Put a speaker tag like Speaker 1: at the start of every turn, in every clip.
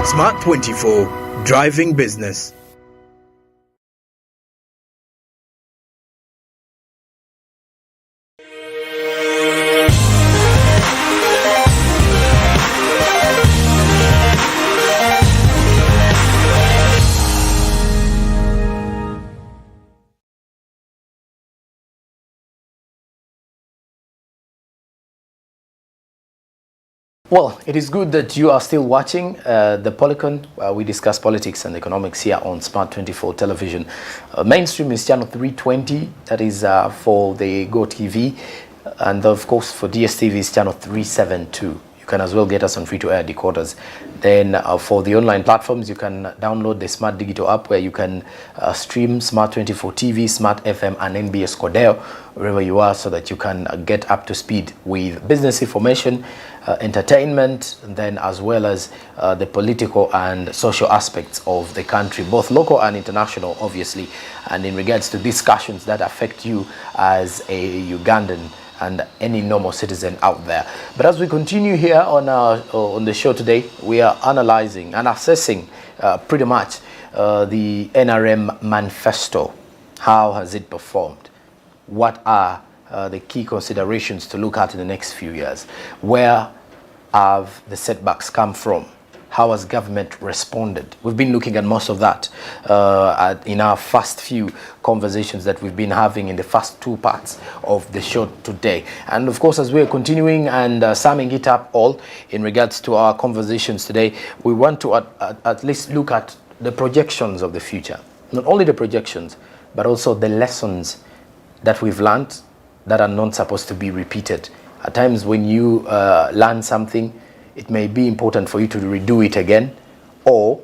Speaker 1: Smart 24, driving business.
Speaker 2: Well, it is good that you are still watching the Policon. We discuss politics and economics here on Smart 24 television. Mainstream is channel 320, that is for the GOTV, and of course for DSTV is channel 372. You can as well get us on free-to-air decoders. Then for the online platforms, you can download the Smart Digital app where you can stream Smart 24 TV, Smart FM and NBS Cordell wherever you are, so that you can get up to speed with business information, entertainment, and then as well as the political and social aspects of the country, both local and international, obviously, and in regards to discussions that affect you as a Ugandan and any normal citizen out there. But as we continue here on the show today, we are analyzing and assessing pretty much the NRM Manifesto. How has it performed? What are the key considerations to look at in the next few years? Where have the setbacks come from? How has government responded? We've been looking at most of that in our first few conversations that we've been having in the first two parts of the show today. And of course, as we're continuing and summing it up all in regards to our conversations today, we want to at least look at the projections of the future. Not only the projections, but also the lessons that we've learned that are not supposed to be repeated. At times when you learn something, it may be important for you to redo it again or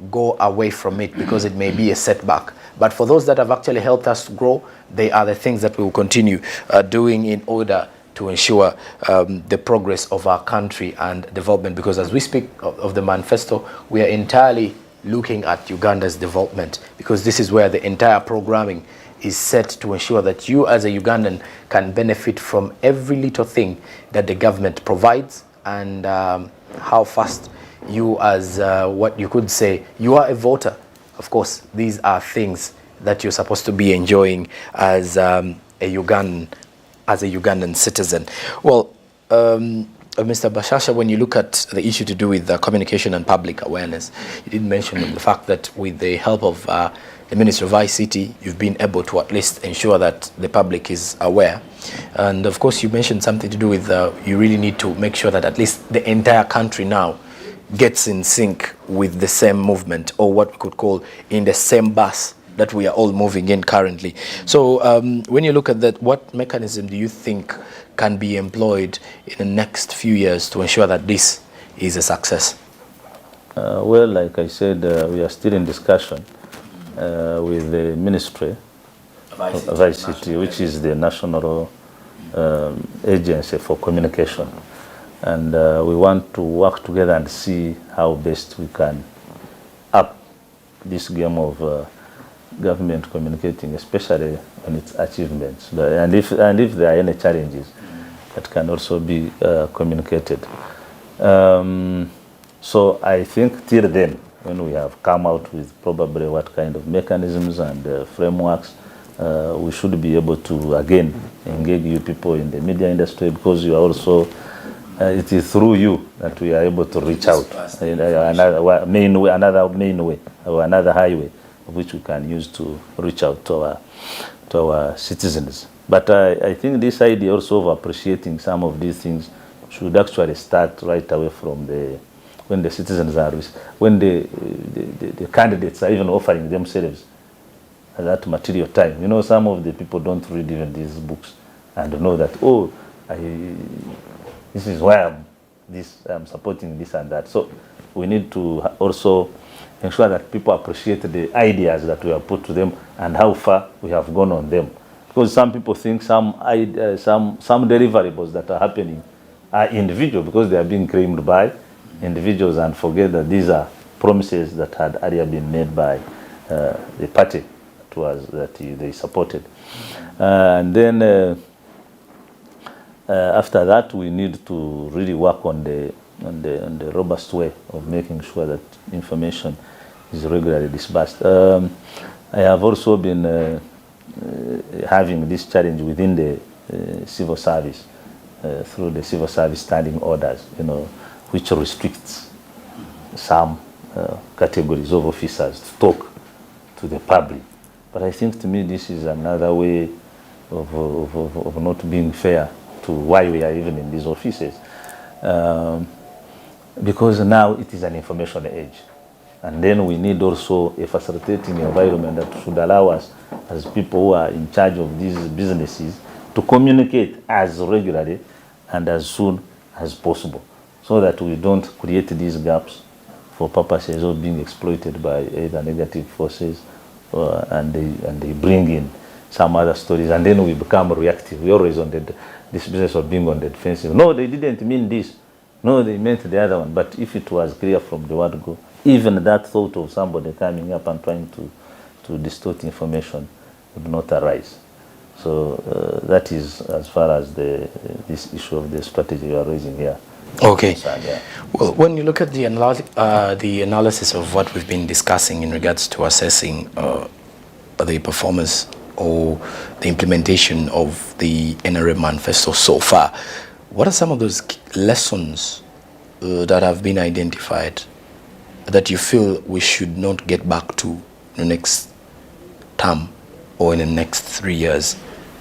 Speaker 2: go away from it because it may be a setback. But for those that have actually helped us grow, they are the things that we will continue doing in order to ensure the progress of our country and development. Because as we speak of the manifesto, we are entirely looking at Uganda's development, because this is where the entire programming is set to ensure that you as a Ugandan can benefit from every little thing that the government provides, and how fast you as what you could say, you are a voter. Of course, these are things that you're supposed to be enjoying as a Ugandan citizen. Well, Mr. Bashasha, when you look at the issue to do with communication and public awareness, you did mention the fact that with the help of the Ministry of ICT, you've been able to at least ensure that the public is aware. And of course, you mentioned something to do with you really need to make sure that at least the entire country now gets in sync with the same movement, or what we could call in the same bus that we are all moving in currently. So when you look at that, what mechanism do you think can be employed in the next few years to ensure that this is a success?
Speaker 3: Well, like I said, we are still in discussion with the Ministry of ICT, which is the national agency for communication. And we want to work together and see how best we can up this game of government communicating, especially on its achievements. And if there are any challenges, that can also be communicated. So I think till then, when we have come out with probably what kind of mechanisms and frameworks, we should be able to again engage you people in the media industry, because you are also, it is through you that we are able to reach out in another main way or another highway which we can use to reach out to our citizens. But I think this idea also of appreciating some of these things should actually start right away from when the citizens are, when the candidates are even offering themselves at that material time. You know, some of the people don't read even these books and know that, oh, this is why I'm supporting this and that. So we need to also ensure that people appreciate the ideas that we have put to them and how far we have gone on them. Because some people think some deliverables that are happening are individual, because they are being claimed by individuals, and forget that these are promises that had earlier been made by the party that they supported. And then after that, we need to really work on the the robust way of making sure that information is regularly disbursed. I have also been having this challenge within the civil service through the civil service standing orders, which restricts some categories of officers to talk to the public. But I think to me this is another way of not being fair to why we are even in these offices. Because now it is an information age. And then we need also a facilitating environment that should allow us as people who are in charge of these businesses to communicate as regularly and as soon as possible, so that we don't create these gaps for purposes of being exploited by either negative forces and they bring in some other stories, and then we become reactive. We always on this business of being on the defensive. No, they didn't mean this. No, they meant the other one. But if it was clear from the word go, even that thought of somebody coming up and trying to distort information would not arise. So that is as far as this issue of the strategy you are raising here.
Speaker 2: Okay.
Speaker 3: Yeah.
Speaker 2: Well, when you look at the analysis of what we've been discussing in regards to assessing the performance or the implementation of the NRM Manifesto so far, what are some of those lessons that have been identified that you feel we should not get back to the next term or in the next 3 years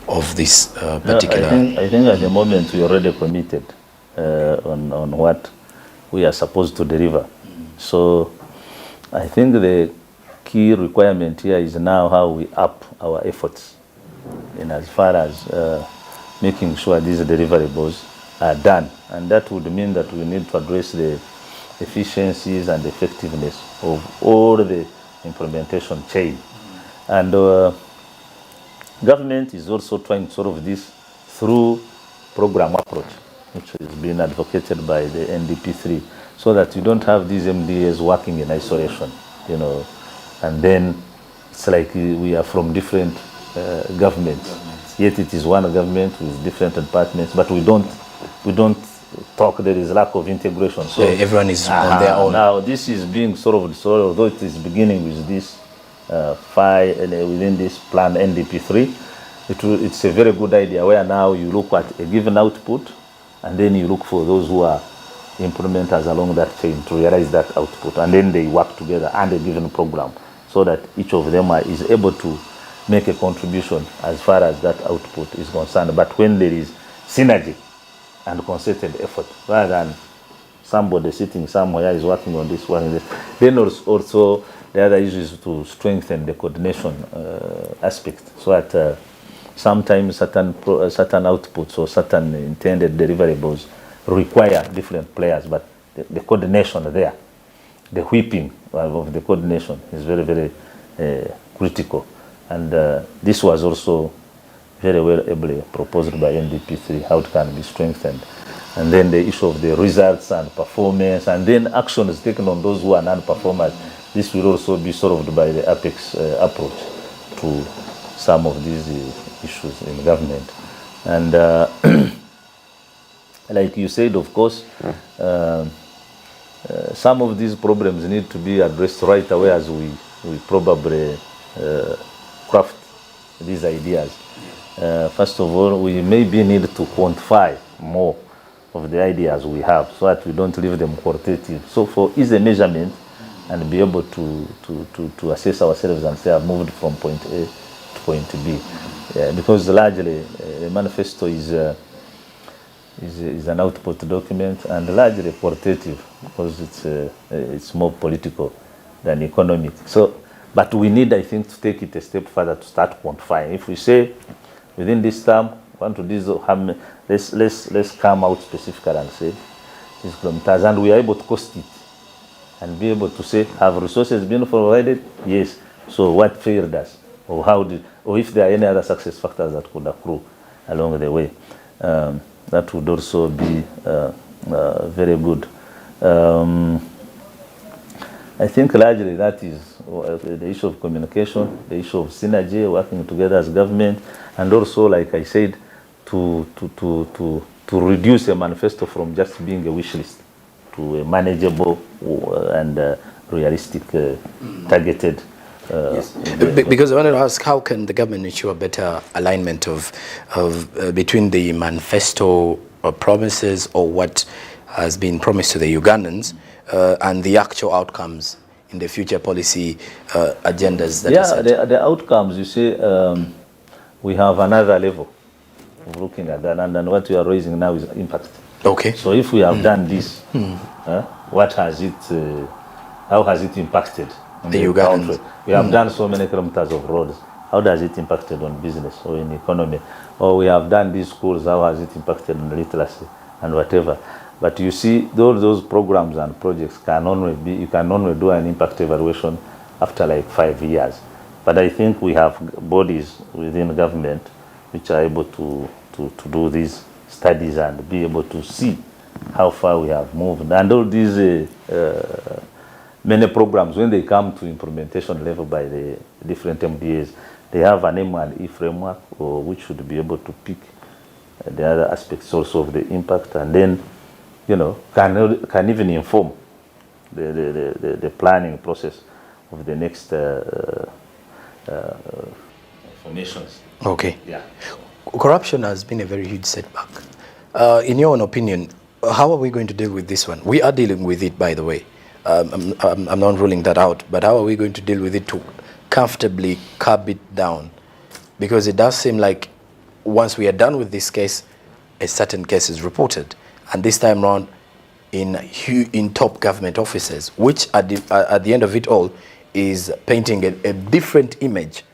Speaker 2: of this particular?
Speaker 3: I think at the moment we already committed on what we are supposed to deliver. So I think the key requirement here is now how we up our efforts in as far as making sure these deliverables are done. And that would mean that we need to address the efficiencies and effectiveness of all the implementation chain. And government is also trying to solve this through program approach, which is being advocated by the NDP3, so that you don't have these MDAs working in isolation, and then it's like we are from different governments. Yet it is one government with different departments, but we don't talk. There is lack of integration. So
Speaker 2: everyone is on their own.
Speaker 3: Now this is being solved, although it is beginning with this within this plan NDP3. It's a very good idea where now you look at a given output and then you look for those who are implementers along that chain to realize that output, and then they work together under a given program so that each of them is able to make a contribution as far as that output is concerned. But when there is synergy and concerted effort, rather than somebody sitting somewhere is working on this, then also the other issue is to strengthen the coordination aspect, so that sometimes certain outputs or certain intended deliverables require different players, but the coordination there, the whipping of the coordination is very, very critical. And this was also very well ably proposed by NDP3, how it can be strengthened. And then the issue of the results and performance, and then actions taken on those who are non-performers. This will also be solved by the Apex approach to some of these issues in government. And like you said, of course, some of these problems need to be addressed right away as we probably craft these ideas. First of all, we maybe need to quantify more of the ideas we have so that we don't leave them qualitative. So for easy measurement and be able to assess ourselves and say I've moved from point A to point B. Because largely the manifesto is an output document and largely qualitative because it's more political than economic. So, but we need, I think, to take it a step further to start quantifying. If we say within this term, let's come out specifically and say these kilometers, and we are able to cost it and be able to say, have resources been provided? Yes. So what failed us, or if there are any other success factors that could accrue along the way. That would also be very good. I think largely that is the issue of communication, the issue of synergy, working together as government, and also, like I said, to reduce a manifesto from just being a wish list to a manageable and realistic, targeted.
Speaker 2: Yes. Because I wanted to ask, how can the government ensure better alignment of between the manifesto promises or what has been promised to the Ugandans and the actual outcomes in the future policy agendas that are set?
Speaker 3: The outcomes, you see, we have another level of looking at that, and what we are raising now is impact.
Speaker 2: Okay.
Speaker 3: So if we have done this, what has it, how has it impacted on the
Speaker 2: Ugandans?
Speaker 3: country? We have done so many kilometers of roads. How does it impacted on business or in economy? Or we have done these schools, how has it impacted on literacy and whatever? But you see, those programs and projects can only be, you can only do an impact evaluation after like 5 years. But I think we have bodies within government which are able to do these studies and be able to see how far we have moved. And all these many programs, when they come to implementation level by the different MDAs, they have an M&E framework which should be able to pick the other aspects also of the impact, and then, you know, can even inform the planning process of the next formations.
Speaker 2: Okay.
Speaker 3: Yeah.
Speaker 2: Corruption has been a very huge setback. In your own opinion, how are we going to deal with this one? We are dealing with it, by the way. I'm not ruling that out, but how are we going to deal with it to comfortably curb it down? Because it does seem like once we are done with this case, a certain case is reported, and this time around in top government offices, which at the end of it all is painting a different image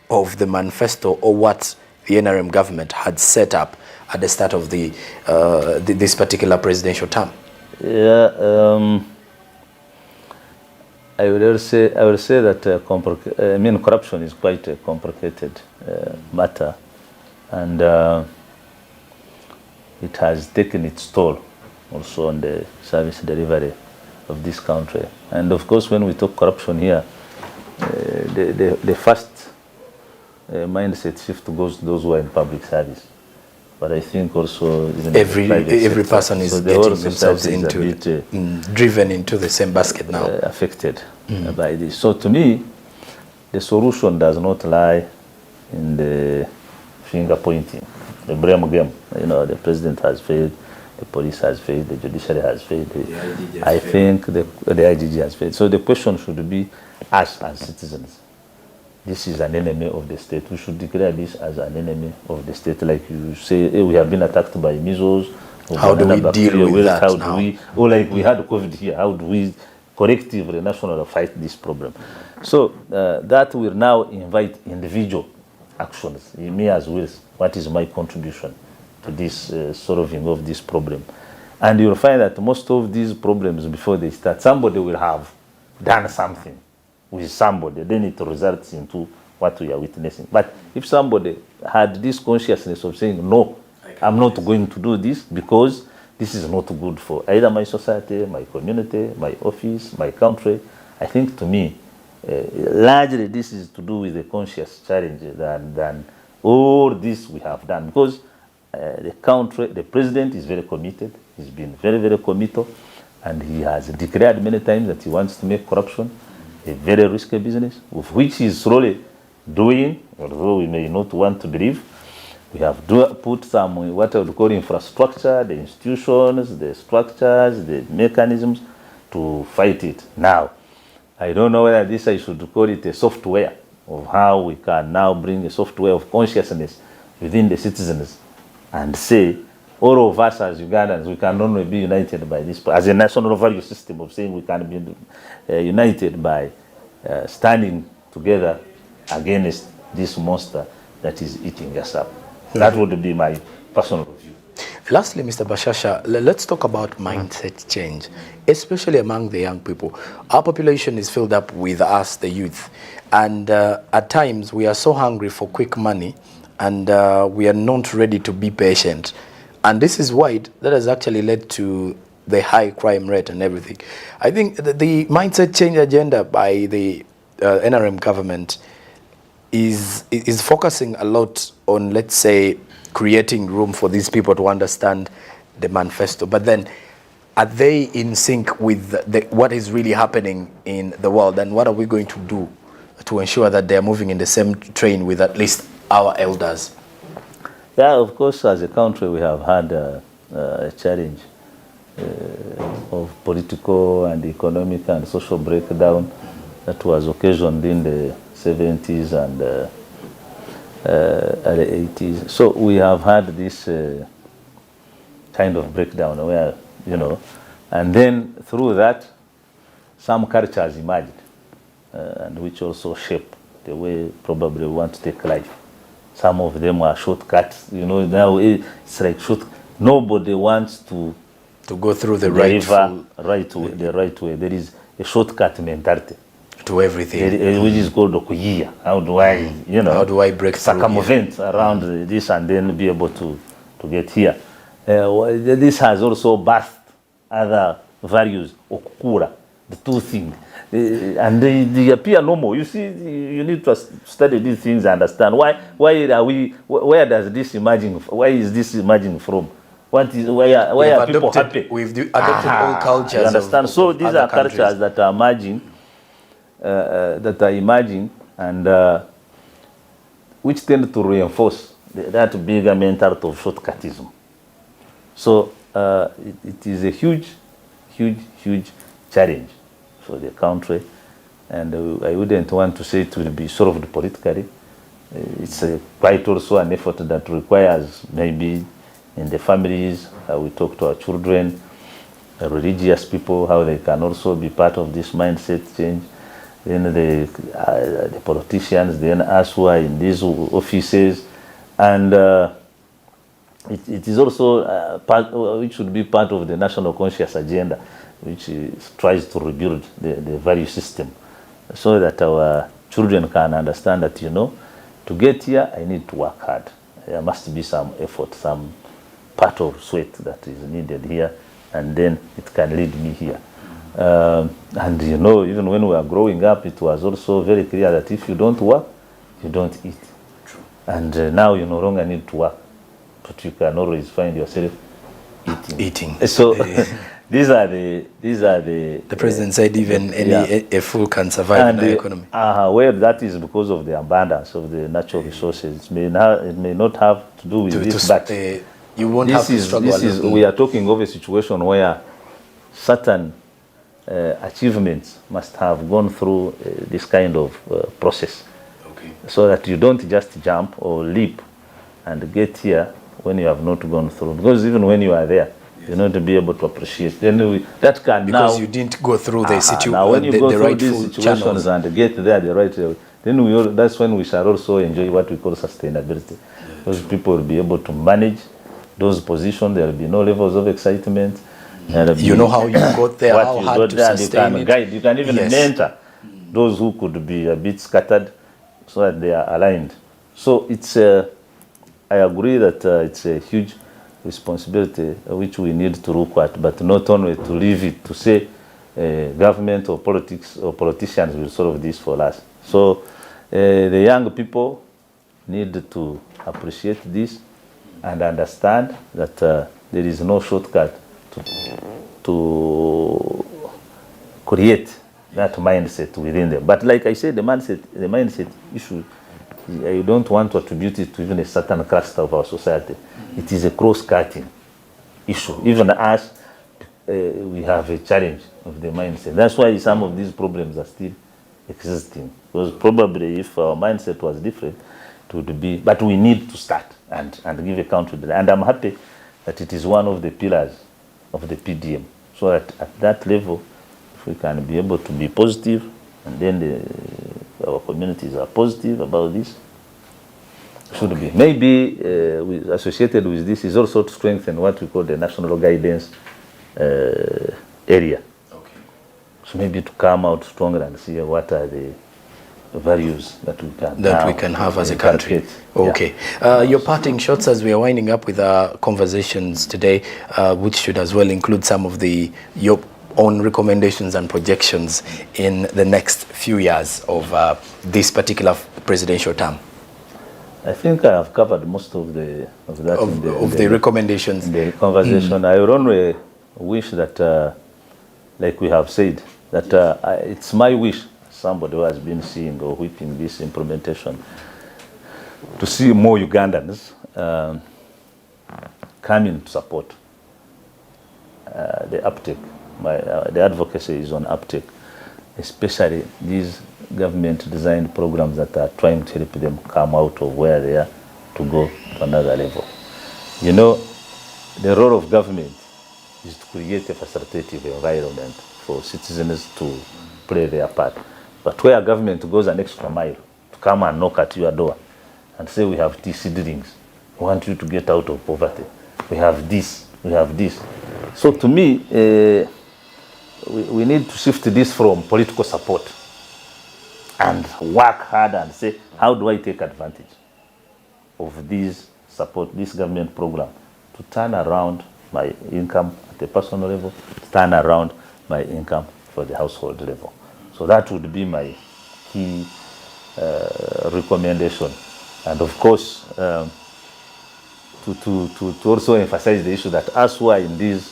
Speaker 2: of the manifesto or what the NRM government had set up at the start of this particular presidential term.
Speaker 3: Yeah. I would say that corruption is quite a complicated matter, and it has taken its toll also on the service delivery of this country. And of course, when we talk corruption here, the first mindset shift goes to those who are in public service. But I think also
Speaker 2: every person is getting themselves into driven into the same basket now.
Speaker 3: Affected by this. So to me, the solution does not lie in the finger pointing, the blame game. You know, the president has failed, the police has failed, the judiciary has failed. I think the IGG has failed. So the question should be us as citizens. This is an enemy of the state. We should declare this as an enemy of the state. Like you say, hey, we have been attacked by measles.
Speaker 2: How do we deal with that
Speaker 3: how
Speaker 2: now?
Speaker 3: Do we, or like we had COVID here, how do we collectively, nationally fight this problem? So that will now invite individual actions. Me as well, what is my contribution to this solving of this problem? And you'll find that most of these problems, before they start, somebody will have done something with somebody, then it results into what we are witnessing. But if somebody had this consciousness of saying, no, I'm not going to do this because this is not good for either my society, my community, my office, my country, I think to me, largely this is to do with a conscious challenge than all this we have done. Because the president is very committed, he's been very, very committed, and he has declared many times that he wants to make corruption a very risky business, of which he is slowly doing, although we may not want to believe. We have put some, what I would call infrastructure, the institutions, the structures, the mechanisms to fight it. Now, I don't know whether this I should call it a software of how we can now bring a software of consciousness within the citizens and say, all of us as Ugandans, we can only be united by this, as a national value system of saying we can be united by standing together against this monster that is eating us up. That would be my personal view.
Speaker 2: Lastly, Mr. Bashasha, let's talk about mindset change, especially among the young people. Our population is filled up with us, the youth, and at times we are so hungry for quick money, and we are not ready to be patient. And this is why that has actually led to the high crime rate and everything. I think the mindset change agenda by the NRM government is focusing a lot on, let's say, creating room for these people to understand the manifesto. But then are they in sync with what is really happening in the world, and what are we going to do to ensure that they are moving in the same train with at least our elders?
Speaker 3: Yeah, of course, as a country, we have had a challenge of political and economic and social breakdown that was occasioned in the 70s and early 80s. So we have had this kind of breakdown where, you know, and then through that, some cultures emerged, and which also shape the way probably we want to take life. Some of them are shortcuts, you know, now it's like nobody wants to
Speaker 2: go through the
Speaker 3: right way. There is a shortcut mentality
Speaker 2: to everything,
Speaker 3: which is called okuyiya. How do I, you know,
Speaker 2: how do I break
Speaker 3: circumvent around this and then be able to get here? This has also birthed other values, okukura, the two things. And they appear normal. You see, you need to study these things and understand where does this emerging, where is this emerging from? What is, why are people happy?
Speaker 2: We've adopted all cultures.
Speaker 3: You understand? So these are cultures that are emerging, and which tend to reinforce that bigger mentality of shortcutism. So it is a huge challenge for the country, and I wouldn't want to say it will be solved politically. It's quite also an effort that requires maybe in the families, we talk to our children, religious people, how they can also be part of this mindset change. Then the politicians, then us who are in these offices, and it is also part, which should be part of the national conscious agenda, which tries to rebuild the value system, so that our children can understand that, you know, to get here, I need to work hard. There must be some effort, some part of sweat that is needed here, and then it can lead me here. And you know, even when we were growing up, it was also very clear that if you don't work, you don't eat. True. And now you no longer need to work, but you can always find yourself eating. So these are the.
Speaker 2: The president said even a fool can survive in the economy.
Speaker 3: Well, that is because of the abundance of the natural resources. It may not have to do with this, but
Speaker 2: you won't have to struggle.
Speaker 3: We are talking of a situation where certain achievements must have gone through this kind of process, so that you don't just jump or leap and get here when you have not gone through. Because even when you are there, you're not to be able to appreciate. Then that can
Speaker 2: because
Speaker 3: now,
Speaker 2: you didn't go through the situation.
Speaker 3: Now when you go through these situations
Speaker 2: channels
Speaker 3: and get there the right way, then that's when we shall also enjoy what we call sustainability. Those people will be able to manage those positions. There will be no levels of excitement.
Speaker 2: You know how you got there, how hard to sustain
Speaker 3: you can guide. You can even mentor those who could be a bit scattered, so that they are aligned. So it's I agree that it's a huge responsibility which we need to look at, but not only to leave it to say government or politics or politicians will solve this for us. So the young people need to appreciate this and understand that there is no shortcut to create that mindset within them. But like I said, the mindset issue, I don't want to attribute it to even a certain cluster of our society. It is a cross-cutting issue. Even us, we have a challenge of the mindset. That's why some of these problems are still existing. Because probably if our mindset was different, it would be, but we need to start and give account to that. And I'm happy that it is one of the pillars of the PDM. So at that level, if we can be able to be positive, and then our communities are positive about this, should be. Maybe associated with this is also to strengthen what we call the national guidance area. Okay. So maybe to come out stronger and see what are the values that we can have as a country.
Speaker 2: Okay. Your parting shots as we are winding up with our conversations today, which should as well include some of your own recommendations and projections in the next few years of this particular presidential term.
Speaker 3: I think I have covered most of the recommendations
Speaker 2: in
Speaker 3: the conversation. I will only wish that, like we have said, that it's my wish, somebody who has been seeing or whipping this implementation, to see more Ugandans coming to support the uptake. The advocacy is on uptake, especially these government-designed programs that are trying to help them come out of where they are to go to another level. You know, the role of government is to create a facilitative environment for citizens to play their part. But where government goes an extra mile to come and knock at your door and say, we have these seedlings, we want you to get out of poverty, we have this, we have this. So to me, we need to shift this from political support and work hard and say, how do I take advantage of this support, this government program, to turn around my income at a personal level, to turn around my income for the household level. So that would be my key recommendation. And of course, to also emphasize the issue that us who are in this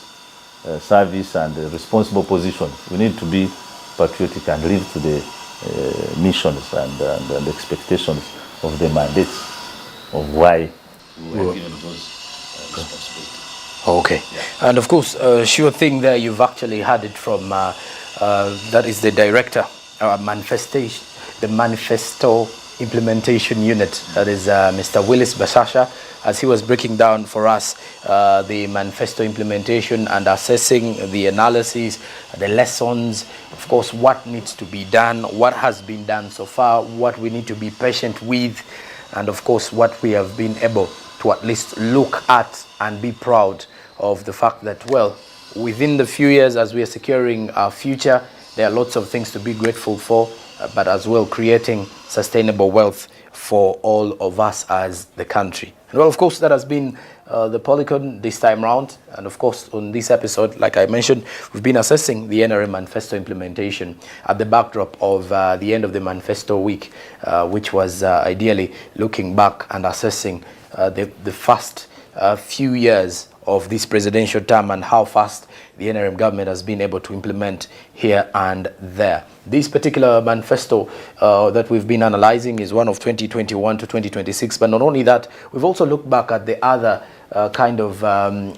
Speaker 3: service and responsible positions, we need to be patriotic and live to the missions and expectations of the mandates of why we were given those responsibilities.
Speaker 2: Okay. Yeah. And of course, sure thing there, you've actually had it from, that is the director, manifestation, the Manifesto Implementation Unit, that is Mr. Willis Bashasha, as he was breaking down for us the Manifesto implementation and assessing the analysis, the lessons, of course, what needs to be done, what has been done so far, what we need to be patient with, and of course, what we have been able to at least look at and be proud of the fact that, well, within the few years as we are securing our future, there are lots of things to be grateful for, but as well creating sustainable wealth for all of us as the country. And well, of course, that has been the Policon this time round. And of course, on this episode, like I mentioned, we've been assessing the NRM Manifesto implementation at the backdrop of the end of the Manifesto week, which was ideally looking back and assessing the first few years of this presidential term and how fast the NRM government has been able to implement here and there. This particular manifesto that we've been analyzing is one of 2021 to 2026, but not only that, we've also looked back at the other kind of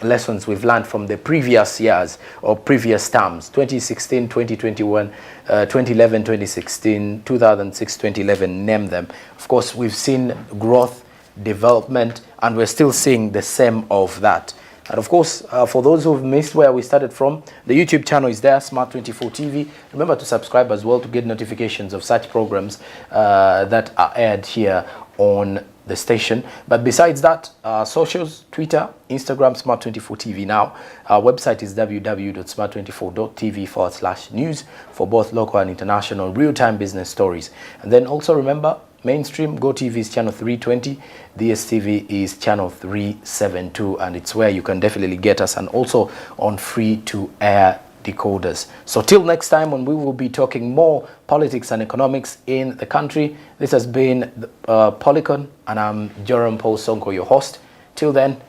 Speaker 2: lessons we've learned from the previous years or previous terms, 2016, 2021, 2011, 2016, 2006, 2011, name them. Of course, we've seen growth, development, and we're still seeing the same of that. And of course, for those who've missed where we started from, the YouTube channel is there, Smart24 TV. Remember to subscribe as well to get notifications of such programs that are aired here on the station. But besides that, socials, Twitter, Instagram, Smart24 TV now. Our website is www.smart24.tv/news for both local and international real-time business stories. And then also remember, mainstream GOTV is channel 320, DSTV is channel 372, and it's where you can definitely get us, and also on free-to-air decoders. So till next time, when we will be talking more politics and economics in the country, this has been Policon, and I'm Jerome Paul Sonko, your host. Till then,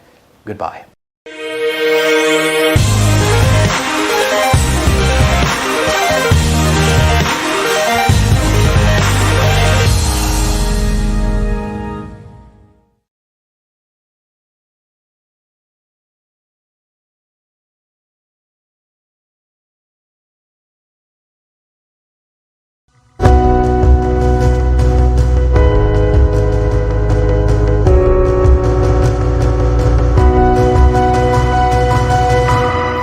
Speaker 2: goodbye.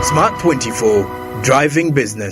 Speaker 1: Smart 24, driving business.